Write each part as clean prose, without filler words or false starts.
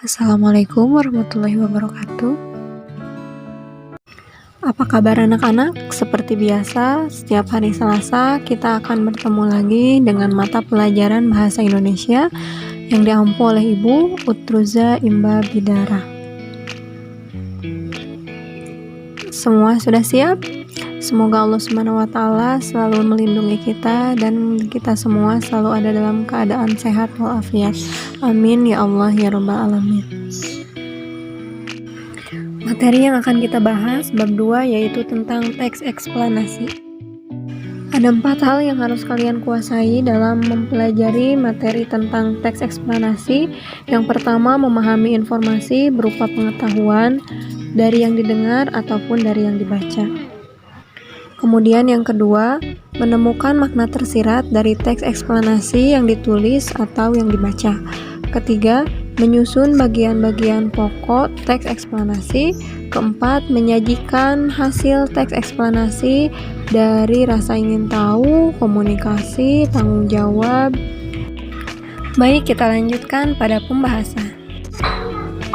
Assalamualaikum warahmatullahi wabarakatuh. Apa kabar anak-anak? Seperti biasa, setiap hari Selasa kita akan bertemu lagi dengan mata pelajaran Bahasa Indonesia yang diampu oleh Ibu Utruza Imba Bidara. Semua sudah siap? Semoga Allah SWT selalu melindungi kita dan kita semua selalu ada dalam keadaan sehat walafiat. Amin ya Allah ya Rabbal Alamin. Materi yang akan kita bahas bab 2 yaitu tentang teks eksplanasi. Ada 4 hal yang harus kalian kuasai dalam mempelajari materi tentang teks eksplanasi. Yang pertama, memahami informasi berupa pengetahuan dari yang didengar ataupun dari yang dibaca. Kemudian yang kedua, menemukan makna tersirat dari teks eksplanasi yang ditulis atau yang dibaca. Ketiga, menyusun bagian-bagian pokok teks eksplanasi. Keempat, menyajikan hasil teks eksplanasi dari rasa ingin tahu, komunikasi, tanggung jawab. Baik, kita lanjutkan pada pembahasan.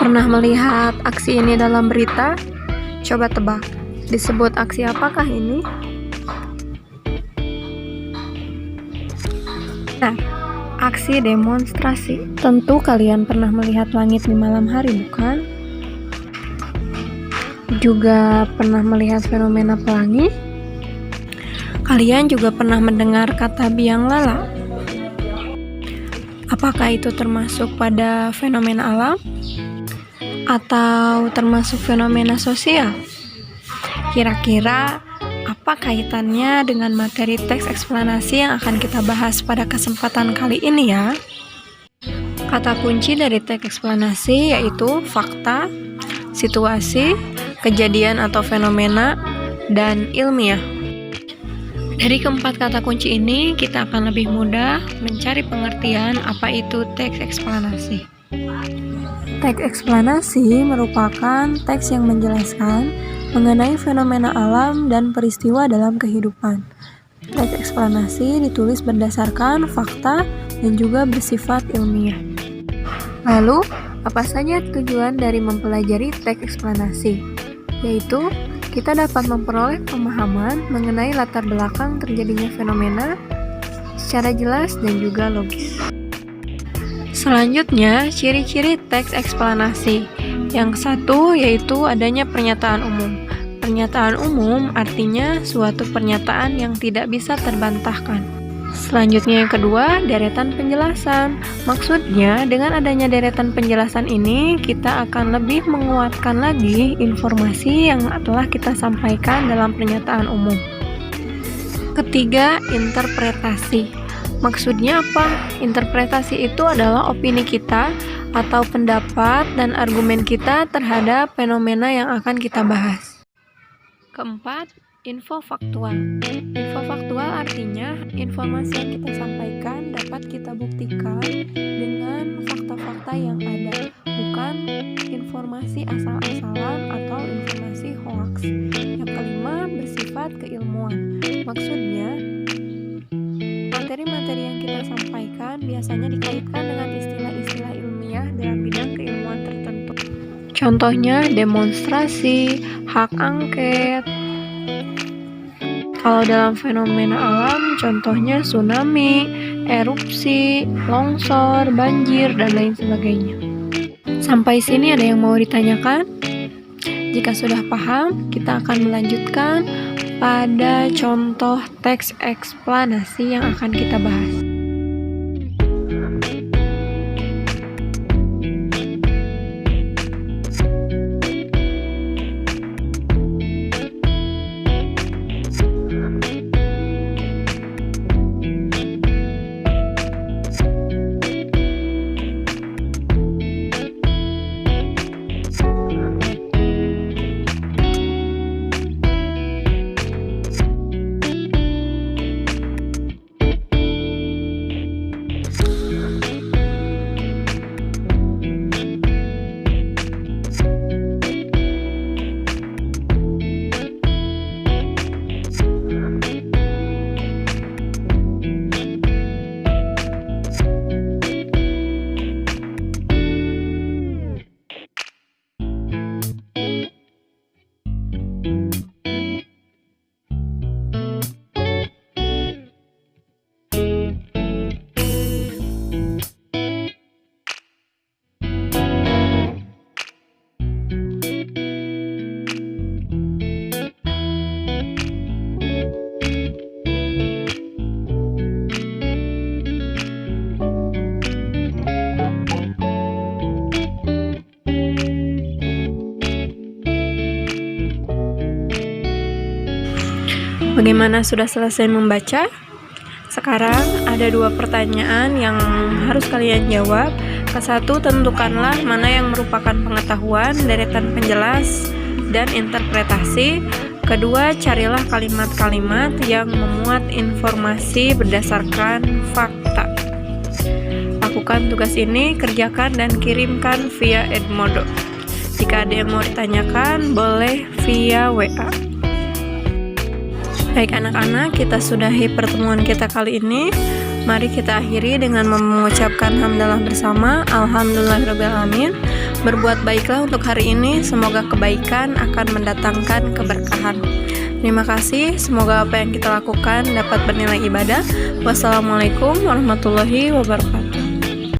Pernah melihat aksi ini dalam berita? Coba tebak, disebut aksi apakah ini? Nah, aksi demonstrasi. Tentu kalian pernah melihat langit di malam hari, bukan? Juga pernah melihat fenomena pelangi? Kalian juga pernah mendengar kata biang lala? Apakah itu termasuk pada fenomena alam? Atau termasuk fenomena sosial? Kira-kira apa kaitannya dengan materi teks eksplanasi yang akan kita bahas pada kesempatan kali ini ya? Kata kunci dari teks eksplanasi yaitu fakta, situasi, kejadian atau fenomena, dan ilmiah. Dari keempat kata kunci ini, kita akan lebih mudah mencari pengertian apa itu teks eksplanasi. Teks eksplanasi merupakan teks yang menjelaskan mengenai fenomena alam dan peristiwa dalam kehidupan. Teks eksplanasi ditulis berdasarkan fakta dan juga bersifat ilmiah. Lalu, apa saja tujuan dari mempelajari teks eksplanasi? Yaitu, kita dapat memperoleh pemahaman mengenai latar belakang terjadinya fenomena secara jelas dan juga logis. Selanjutnya, ciri-ciri teks eksplanasi. Yang satu yaitu adanya pernyataan umum. Pernyataan umum artinya suatu pernyataan yang tidak bisa terbantahkan. Selanjutnya yang kedua, deretan penjelasan. Maksudnya, dengan adanya deretan penjelasan ini, kita akan lebih menguatkan lagi informasi yang telah kita sampaikan dalam pernyataan umum. Ketiga, interpretasi. Maksudnya apa? Interpretasi itu adalah opini kita atau pendapat dan argumen kita terhadap fenomena yang akan kita bahas. Keempat, info faktual. Info faktual artinya informasi yang kita sampaikan dapat kita buktikan dengan fakta-fakta yang ada, bukan informasi asal-asalan atau informasi hoaks. Yang kelima, bersifat keilmuan. Maksudnya, materi-materi yang kita sampaikan biasanya dikaitkan dengan istilah-istilah ilmiah dalam bidang keilmuan tertentu. Contohnya demonstrasi, hak angket. Kalau dalam fenomena alam, contohnya tsunami, erupsi, longsor, banjir, dan lain sebagainya. Sampai sini ada yang mau ditanyakan? Jika sudah paham, kita akan melanjutkan pada contoh teks eksplanasi yang akan kita bahas. Bagaimana, sudah selesai membaca? Sekarang ada 2 pertanyaan yang harus kalian jawab. Ke-1, tentukanlah mana yang merupakan pengetahuan, deretan penjelas, dan interpretasi. Kedua, carilah kalimat-kalimat yang memuat informasi berdasarkan fakta. Lakukan tugas ini, kerjakan dan kirimkan via Edmodo. Jika ada yang mau ditanyakan, boleh via WA. Baik anak-anak, kita sudahi pertemuan kita kali ini. Mari kita akhiri dengan mengucapkan hamdalah bersama. Alhamdulillahirrabbilalamin. Berbuat baiklah untuk hari ini, semoga kebaikan akan mendatangkan keberkahan. Terima kasih, semoga apa yang kita lakukan dapat bernilai ibadah. Wassalamualaikum warahmatullahi wabarakatuh.